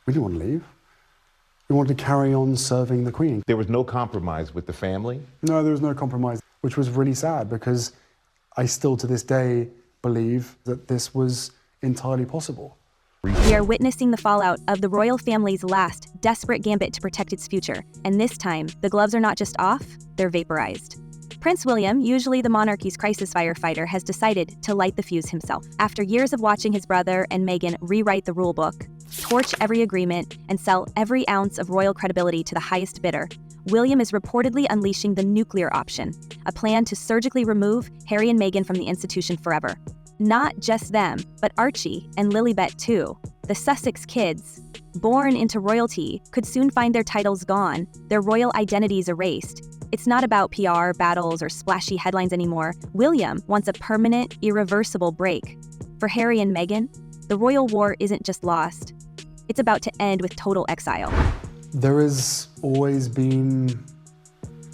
We didn't want to leave. We wanted to carry on serving the Queen. There was no compromise with the family? No, there was no compromise, which was really sad because I still to this day believe that this was entirely possible. We are witnessing the fallout of the royal family's last desperate gambit to protect its future. And this time, the gloves are not just off, they're vaporized. Prince William, usually the monarchy's crisis firefighter, has decided to light the fuse himself. After years of watching his brother and Meghan rewrite the rulebook, torch every agreement, and sell every ounce of royal credibility to the highest bidder, William is reportedly unleashing the nuclear option, a plan to surgically remove Harry and Meghan from the institution forever. Not just them, but Archie and Lilibet too. The Sussex kids, born into royalty, could soon find their titles gone, their royal identities erased. It's not about PR battles or splashy headlines anymore. William wants a permanent, irreversible break. For Harry and Meghan, the royal war isn't just lost. It's about to end with total exile. There has always been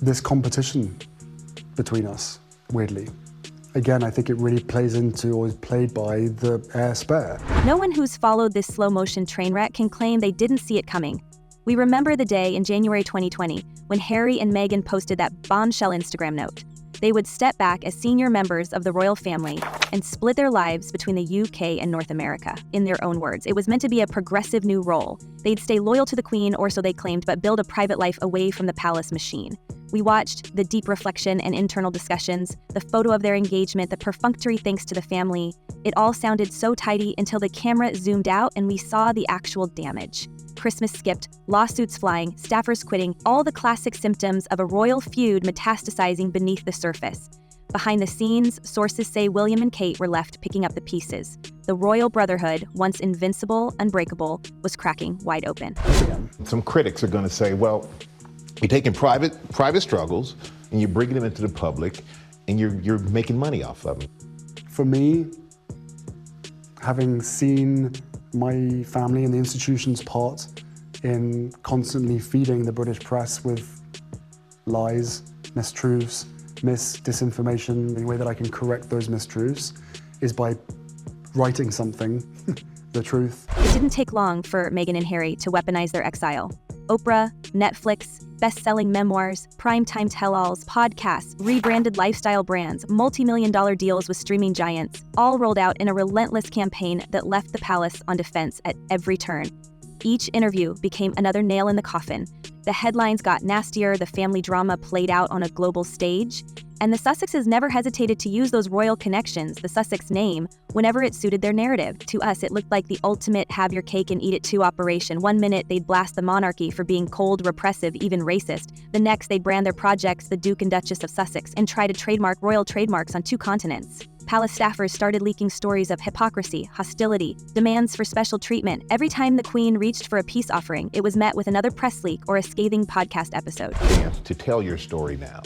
this competition between us, weirdly. Again, I think it really plays into, or is played by, the heir spare. No one who's followed this slow-motion train wreck can claim they didn't see it coming. We remember the day in January 2020 when Harry and Meghan posted that bombshell Instagram note. They would step back as senior members of the royal family and split their lives between the UK and North America. In their own words, it was meant to be a progressive new role. They'd stay loyal to the Queen, or so they claimed, but build a private life away from the palace machine. We watched the deep reflection and internal discussions, the photo of their engagement, the perfunctory thanks to the family. It all sounded so tidy until the camera zoomed out and we saw the actual damage. Christmas skipped, lawsuits flying, staffers quitting, all the classic symptoms of a royal feud metastasizing beneath the surface. Behind the scenes, sources say William and Kate were left picking up the pieces. The royal brotherhood, once invincible, unbreakable, was cracking wide open. Some critics are going to say, well, you're taking private struggles and you're bringing them into the public and you're making money off of them. For me, having seen my family and the institution's part in constantly feeding the British press with lies, mistruths, disinformation, the way that I can correct those mistruths is by writing something, the truth. It didn't take long for Meghan and Harry to weaponize their exile. Oprah, Netflix, best-selling memoirs, primetime tell-alls, podcasts, rebranded lifestyle brands, multi-million-dollar deals with streaming giants, all rolled out in a relentless campaign that left the palace on defense at every turn. Each interview became another nail in the coffin. The headlines got nastier, the family drama played out on a global stage, and the Sussexes never hesitated to use those royal connections, the Sussex name, whenever it suited their narrative. To us, it looked like the ultimate have-your-cake-and-eat-it-too operation. One minute, they'd blast the monarchy for being cold, repressive, even racist. The next, they'd brand their projects the Duke and Duchess of Sussex and try to trademark royal trademarks on 2 continents. Palace staffers started leaking stories of hypocrisy, hostility, demands for special treatment. Every time the Queen reached for a peace offering, it was met with another press leak or a scathing podcast episode. Chance to tell your story now.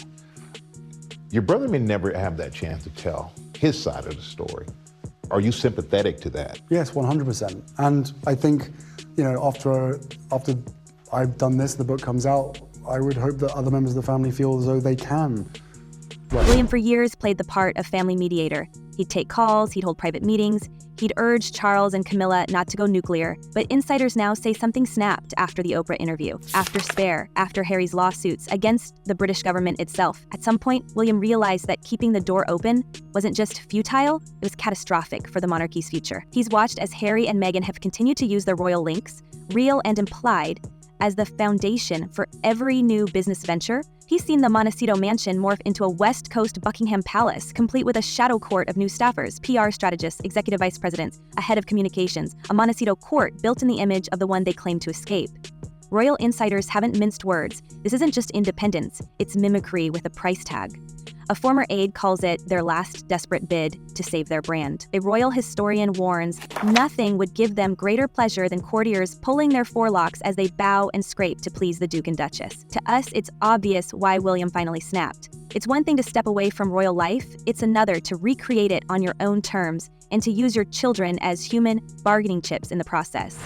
Your brother may never have that chance to tell his side of the story. Are you sympathetic to that? Yes, 100%. And I think, you know, after I've done this, the book comes out, I would hope that other members of the family feel as though they can. William for years played the part of family mediator. He'd take calls, he'd hold private meetings, he'd urge Charles and Camilla not to go nuclear, but insiders now say something snapped after the Oprah interview, after Spare, after Harry's lawsuits against the British government itself. At some point, William realized that keeping the door open wasn't just futile, it was catastrophic for the monarchy's future. He's watched as Harry and Meghan have continued to use their royal links, real and implied, as the foundation for every new business venture. He's seen the Montecito mansion morph into a West Coast Buckingham Palace, complete with a shadow court of new staffers, PR strategists, executive vice presidents, a head of communications, a Montecito court built in the image of the one they claim to escape. Royal insiders haven't minced words. This isn't just independence, it's mimicry with a price tag. A former aide calls it their last desperate bid to save their brand. A royal historian warns nothing would give them greater pleasure than courtiers pulling their forelocks as they bow and scrape to please the Duke and Duchess. To us, it's obvious why William finally snapped. It's one thing to step away from royal life, it's another to recreate it on your own terms and to use your children as human bargaining chips in the process.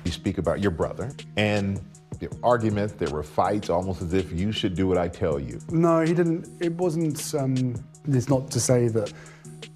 You speak about your brother and there were arguments, there were fights, almost as if you should do what I tell you. No, he didn't. It wasn't, it's not to say that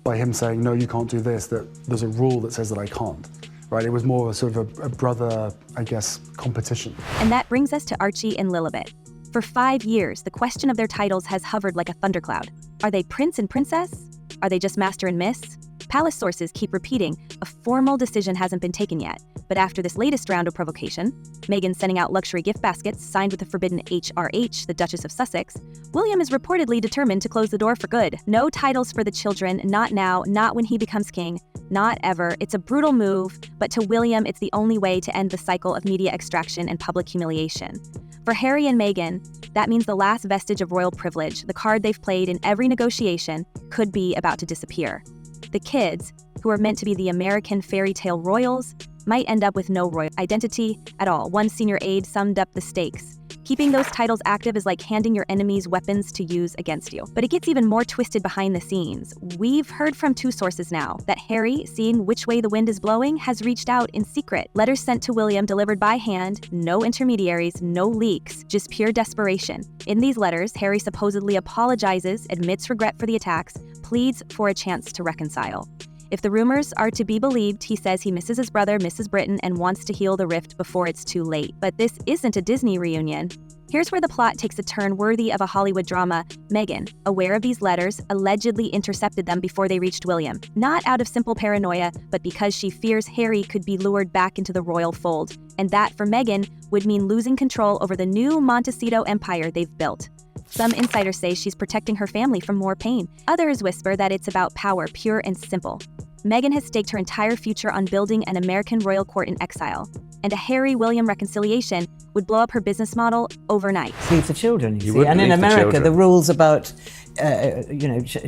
by him saying, no, you can't do this, that there's a rule that says that I can't. right? It was more sort of a brother, I guess, competition. And that brings us to Archie and Lilibet. For 5 years, the question of their titles has hovered like a thundercloud. Are they prince and princess? Are they just master and miss? Palace sources keep repeating, a formal decision hasn't been taken yet. But after this latest round of provocation, Meghan sending out luxury gift baskets signed with the forbidden HRH, the Duchess of Sussex, William is reportedly determined to close the door for good. No titles for the children, not now, not when he becomes king, not ever. It's a brutal move, but to William, it's the only way to end the cycle of media extraction and public humiliation. For Harry and Meghan, that means the last vestige of royal privilege, the card they've played in every negotiation, could be about to disappear. The kids, who are meant to be the American fairy tale royals, might end up with no royal identity at all. One senior aide summed up the stakes. Keeping those titles active is like handing your enemies weapons to use against you. But it gets even more twisted behind the scenes. We've heard from 2 sources now that Harry, seeing which way the wind is blowing, has reached out in secret. Letters sent to William delivered by hand, no intermediaries, no leaks, just pure desperation. In these letters, Harry supposedly apologizes, admits regret for the attacks, pleads for a chance to reconcile. If the rumors are to be believed, he says he misses his brother, Mrs. Britain, and wants to heal the rift before it's too late. But this isn't a Disney reunion. Here's where the plot takes a turn worthy of a Hollywood drama. Meghan, aware of these letters, allegedly intercepted them before they reached William. Not out of simple paranoia, but because she fears Harry could be lured back into the royal fold. And that, for Meghan, would mean losing control over the new Montecito empire they've built. Some insiders say she's protecting her family from more pain. Others whisper that it's about power, pure and simple. Meghan has staked her entire future on building an American royal court in exile, and a Harry-William reconciliation would blow up her business model overnight. Leave the children, you see. And in America, the rules about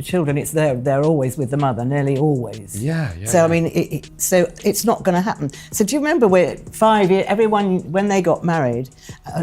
children, they're always with the mother, nearly always. Yeah. So I mean, so it's not going to happen. So do you remember 5 years? Everyone, when they got married,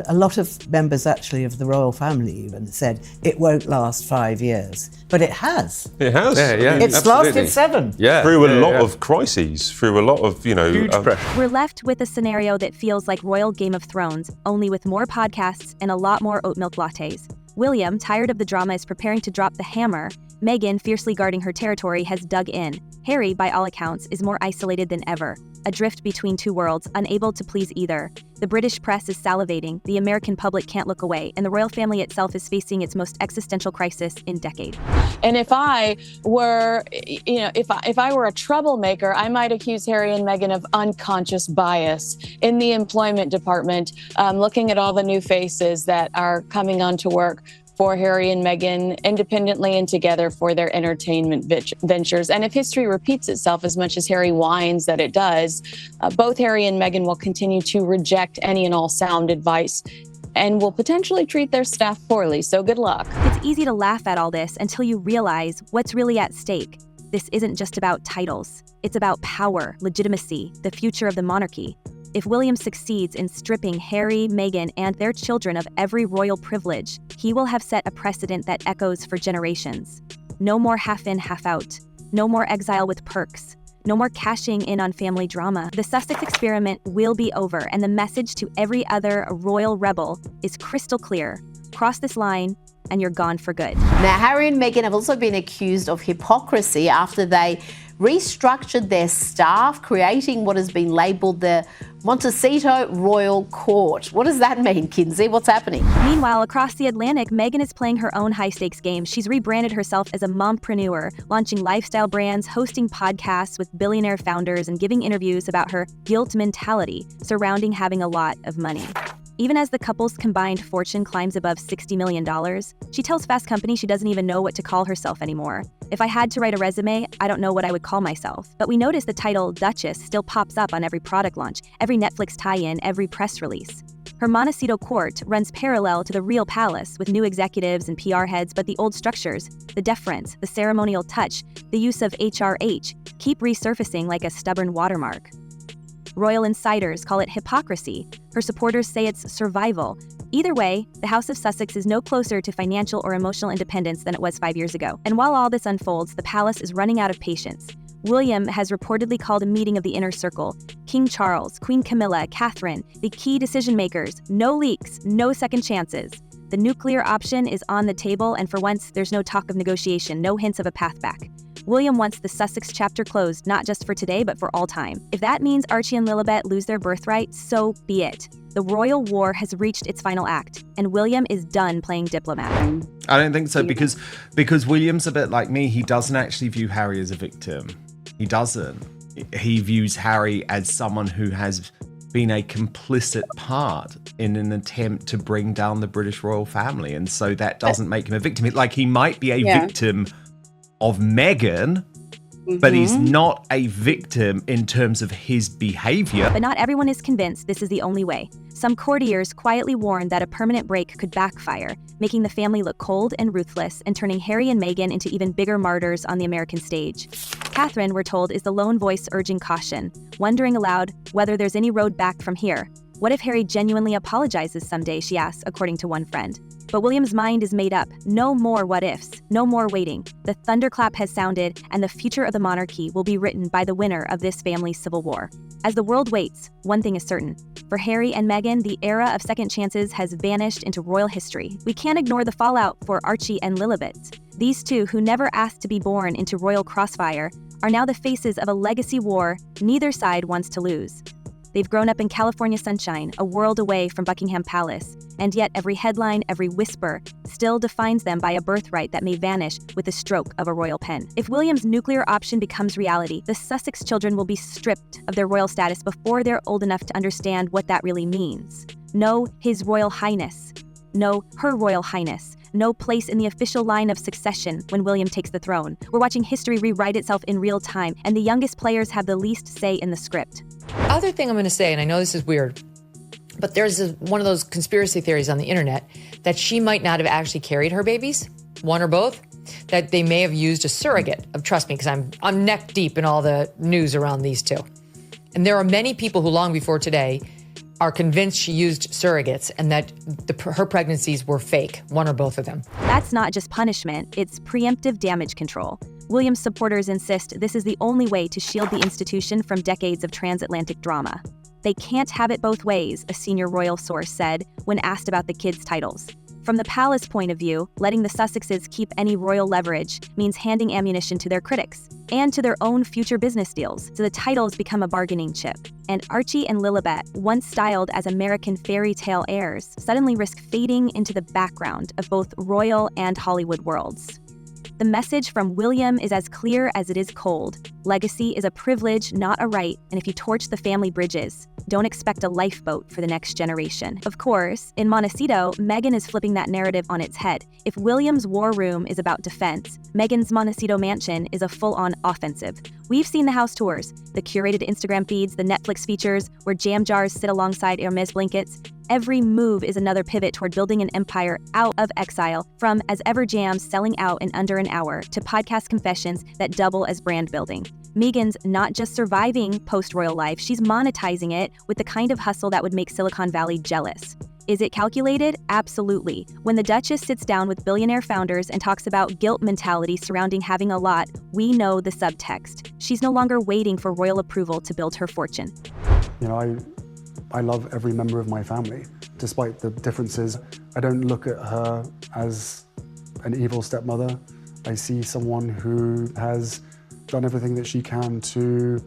a lot of members actually of the royal family even said it won't last 5 years, but it has. It has. Yeah. It's absolutely. lasted 7. Yeah. Through a lot of crises, through a lot of huge pressure. We're left with a scenario that feels like royal Game of Thrones, only with more podcasts and a lot more oat milk lattes. William, tired of the drama, is preparing to drop the hammer. Meghan, fiercely guarding her territory, has dug in. Harry, by all accounts, is more isolated than ever, adrift between 2 worlds, unable to please either. The British press is salivating, the American public can't look away, and the royal family itself is facing its most existential crisis in decades. And if I were, if I were a troublemaker, I might accuse Harry and Meghan of unconscious bias in the employment department, looking at all the new faces that are coming on to work for Harry and Meghan independently and together for their entertainment ventures. And if history repeats itself as much as Harry whines that it does, both Harry and Meghan will continue to reject any and all sound advice and will potentially treat their staff poorly. So good luck. It's easy to laugh at all this until you realize what's really at stake. This isn't just about titles. It's about power, legitimacy, the future of the monarchy. If William succeeds in stripping Harry, Meghan, and their children of every royal privilege, he will have set a precedent that echoes for generations. No more half in, half out. No more exile with perks. No more cashing in on family drama. The Sussex experiment will be over, and the message to every other royal rebel is crystal clear. Cross this line, and you're gone for good. Now, Harry and Meghan have also been accused of hypocrisy after they restructured their staff, creating what has been labelled the Montecito Royal Court. What does that mean, Kinsey? What's happening? Meanwhile, across the Atlantic, Meghan is playing her own high-stakes game. She's rebranded herself as a mompreneur, launching lifestyle brands, hosting podcasts with billionaire founders, and giving interviews about her guilt mentality surrounding having a lot of money. Even as the couple's combined fortune climbs above $60 million, she tells Fast Company she doesn't even know what to call herself anymore. If I had to write a resume, I don't know what I would call myself. But we notice the title Duchess still pops up on every product launch, every Netflix tie-in, every press release. Her Montecito court runs parallel to the real palace with new executives and PR heads, but the old structures, the deference, the ceremonial touch, the use of HRH, keep resurfacing like a stubborn watermark. Royal insiders call it hypocrisy. Her supporters say it's survival. Either way, the House of Sussex is no closer to financial or emotional independence than it was 5 years ago. And while all this unfolds, the palace is running out of patience. William has reportedly called a meeting of the inner circle. King Charles, Queen Camilla, Catherine, the key decision makers. No leaks, no second chances. The nuclear option is on the table, and for once, there's no talk of negotiation, no hints of a path back. William wants the Sussex chapter closed, not just for today, but for all time. If that means Archie and Lilibet lose their birthright, so be it. The royal war has reached its final act, and William is done playing diplomat. I don't think so, because William's a bit like me. He doesn't actually view Harry as a victim. He doesn't. He views Harry as someone who has been a complicit part in an attempt to bring down the British royal family, and so that doesn't make him a victim. Like, he might be a victim of Meghan, but he's not a victim in terms of his behavior. But not everyone is convinced this is the only way. Some courtiers quietly warned that a permanent break could backfire, making the family look cold and ruthless and turning Harry and Meghan into even bigger martyrs on the American stage. Catherine, we're told, is the lone voice urging caution, wondering aloud whether there's any road back from here. What if Harry genuinely apologizes someday, she asks, according to one friend. But William's mind is made up. No more what-ifs. No more waiting. The thunderclap has sounded, and the future of the monarchy will be written by the winner of this family's civil war. As the world waits, one thing is certain. For Harry and Meghan, the era of second chances has vanished into royal history. We can't ignore the fallout for Archie and Lilibet. These two, who never asked to be born into royal crossfire, are now the faces of a legacy war neither side wants to lose. They've grown up in California sunshine, a world away from Buckingham Palace, and yet every headline, every whisper, still defines them by a birthright that may vanish with the stroke of a royal pen. If William's nuclear option becomes reality, the Sussex children will be stripped of their royal status before they're old enough to understand what that really means. No, His Royal Highness. No, Her Royal Highness. No place in the official line of succession when William takes the throne. We're watching history rewrite itself in real time, and the youngest players have the least say in the script. Other thing I'm going to say, and I know this is weird, but there's one of those conspiracy theories on the internet that she might not have actually carried her babies, one or both, that they may have used a surrogate. Trust me, because I'm neck deep in all the news around these two. And there are many people who long before today are convinced she used surrogates and that her pregnancies were fake, one or both of them. That's not just punishment, it's preemptive damage control. William's supporters insist this is the only way to shield the institution from decades of transatlantic drama. They can't have it both ways, a senior royal source said when asked about the kids' titles. From the palace point of view, letting the Sussexes keep any royal leverage means handing ammunition to their critics and to their own future business deals, so the titles become a bargaining chip. And Archie and Lilibet, once styled as American fairy tale heirs, suddenly risk fading into the background of both royal and Hollywood worlds. The message from William is as clear as it is cold. Legacy is a privilege, not a right, and if you torch the family bridges, don't expect a lifeboat for the next generation. Of course, in Montecito, Meghan is flipping that narrative on its head. If William's war room is about defense, Meghan's Montecito mansion is a full-on offensive. We've seen the house tours, the curated Instagram feeds, the Netflix features, where jam jars sit alongside Hermes blankets. Every move is another pivot toward building an empire out of exile, from As Ever Jams selling out in under an hour to podcast confessions that double as brand building. Meghan's not just surviving post-royal life, she's monetizing it with the kind of hustle that would make Silicon Valley jealous. Is it calculated? Absolutely. When the Duchess sits down with billionaire founders and talks about guilt mentality surrounding having a lot, we know the subtext. She's no longer waiting for royal approval to build her fortune. You know, I love every member of my family. Despite the differences, I don't look at her as an evil stepmother. I see someone who has done everything that she can to,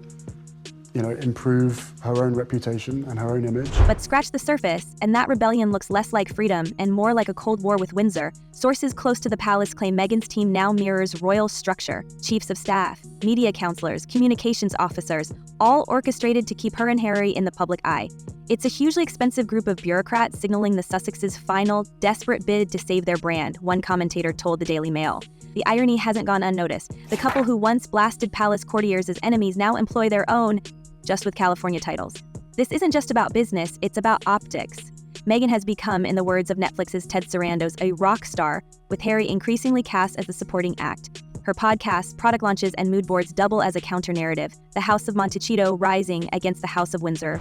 improve her own reputation and her own image. But scratch the surface, and that rebellion looks less like freedom and more like a Cold War with Windsor. Sources close to the palace claim Meghan's team now mirrors royal structure. Chiefs of staff, media counselors, communications officers, all orchestrated to keep her and Harry in the public eye. It's a hugely expensive group of bureaucrats signaling the Sussexes' final, desperate bid to save their brand, one commentator told the Daily Mail. The irony hasn't gone unnoticed. The couple who once blasted palace courtiers as enemies now employ their own, just with California titles. This isn't just about business, it's about optics. Meghan has become, in the words of Netflix's Ted Sarandos, a rock star, with Harry increasingly cast as the supporting act. Her podcasts, product launches, and mood boards double as a counter-narrative, the House of Montecito rising against the House of Windsor.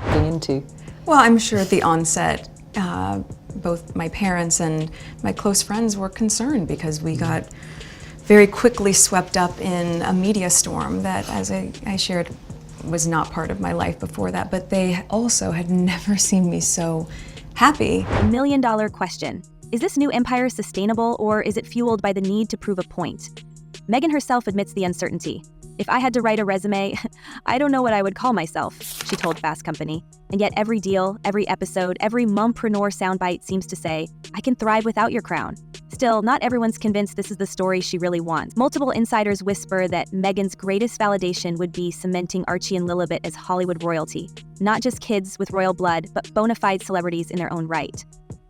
Well, I'm sure at the onset, both my parents and my close friends were concerned because we got very quickly swept up in a media storm that, as I shared, was not part of my life before that, but they also had never seen me so happy. The million-dollar question. Is this new empire sustainable, or is it fueled by the need to prove a point? Meghan herself admits the uncertainty. "If I had to write a resume, I don't know what I would call myself," she told Fast Company. And yet every deal, every episode, every mompreneur soundbite seems to say, "I can thrive without your crown." Still, not everyone's convinced this is the story she really wants. Multiple insiders whisper that Meghan's greatest validation would be cementing Archie and Lilibet as Hollywood royalty. Not just kids with royal blood, but bona fide celebrities in their own right.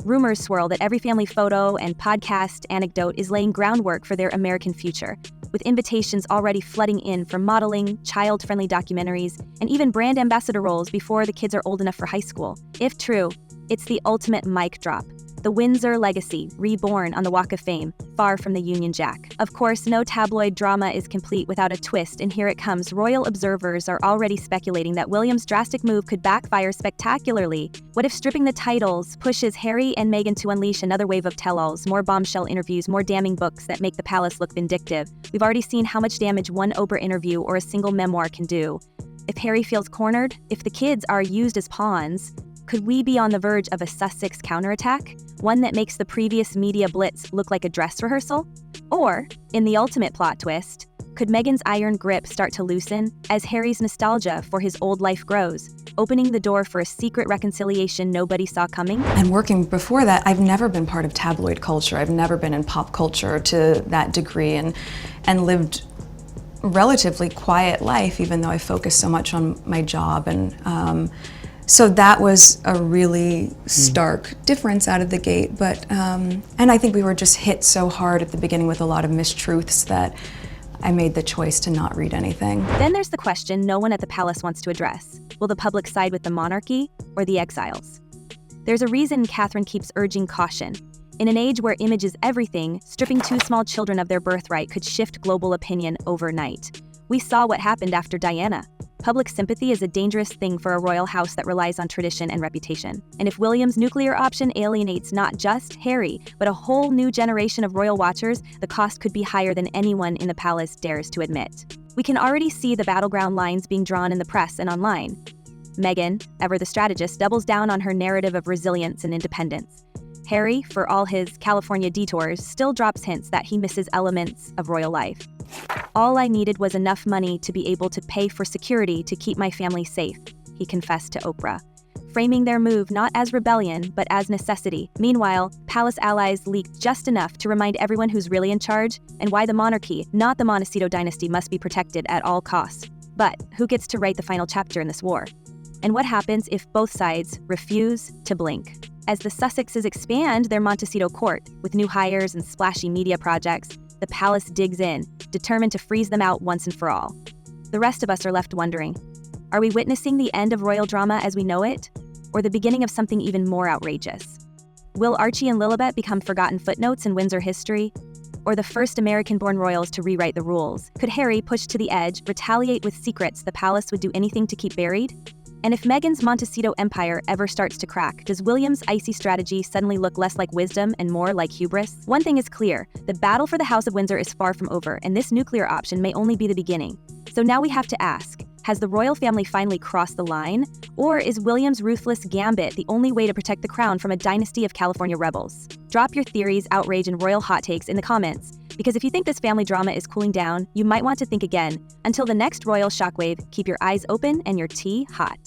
Rumors swirl that every family photo and podcast anecdote is laying groundwork for their American future, with invitations already flooding in for modeling, child-friendly documentaries, and even brand ambassador roles before the kids are old enough for high school. If true, it's the ultimate mic drop. The Windsor legacy, reborn on the Walk of Fame, far from the Union Jack. Of course, no tabloid drama is complete without a twist, and here it comes. Royal observers are already speculating that William's drastic move could backfire spectacularly. What if stripping the titles pushes Harry and Meghan to unleash another wave of tell-alls, more bombshell interviews, more damning books that make the palace look vindictive? We've already seen how much damage one Oprah interview or a single memoir can do. If Harry feels cornered, if the kids are used as pawns, could we be on the verge of a Sussex counterattack? One that makes the previous media blitz look like a dress rehearsal? Or, in the ultimate plot twist, could Meghan's iron grip start to loosen as Harry's nostalgia for his old life grows, opening the door for a secret reconciliation nobody saw coming? And working before that, I've never been part of tabloid culture. I've never been in pop culture to that degree and lived a relatively quiet life, even though I focused so much on my job. And so that was a really stark difference out of the gate. But and I think we were just hit so hard at the beginning with a lot of mistruths that I made the choice to not read anything. Then there's the question no one at the palace wants to address. Will the public side with the monarchy or the exiles? There's a reason Catherine keeps urging caution. In an age where image is everything, stripping two small children of their birthright could shift global opinion overnight. We saw what happened after Diana. Public sympathy is a dangerous thing for a royal house that relies on tradition and reputation. And if William's nuclear option alienates not just Harry, but a whole new generation of royal watchers, the cost could be higher than anyone in the palace dares to admit. We can already see the battleground lines being drawn in the press and online. Meghan, ever the strategist, doubles down on her narrative of resilience and independence. Harry, for all his California detours, still drops hints that he misses elements of royal life. "All I needed was enough money to be able to pay for security to keep my family safe," he confessed to Oprah, framing their move not as rebellion, but as necessity. Meanwhile, palace allies leaked just enough to remind everyone who's really in charge and why the monarchy, not the Montecito dynasty, must be protected at all costs. But who gets to write the final chapter in this war? And what happens if both sides refuse to blink? As the Sussexes expand their Montecito court with new hires and splashy media projects, the palace digs in, determined to freeze them out once and for all. The rest of us are left wondering, are we witnessing the end of royal drama as we know it, or the beginning of something even more outrageous? Will Archie and Lilibet become forgotten footnotes in Windsor history, or the first American-born royals to rewrite the rules? Could Harry, pushed to the edge, retaliate with secrets the palace would do anything to keep buried? And if Meghan's Montecito empire ever starts to crack, does William's icy strategy suddenly look less like wisdom and more like hubris? One thing is clear, the battle for the House of Windsor is far from over, and this nuclear option may only be the beginning. So now we have to ask, has the royal family finally crossed the line? Or is William's ruthless gambit the only way to protect the crown from a dynasty of California rebels? Drop your theories, outrage, and royal hot takes in the comments, because if you think this family drama is cooling down, you might want to think again. Until the next royal shockwave, keep your eyes open and your tea hot.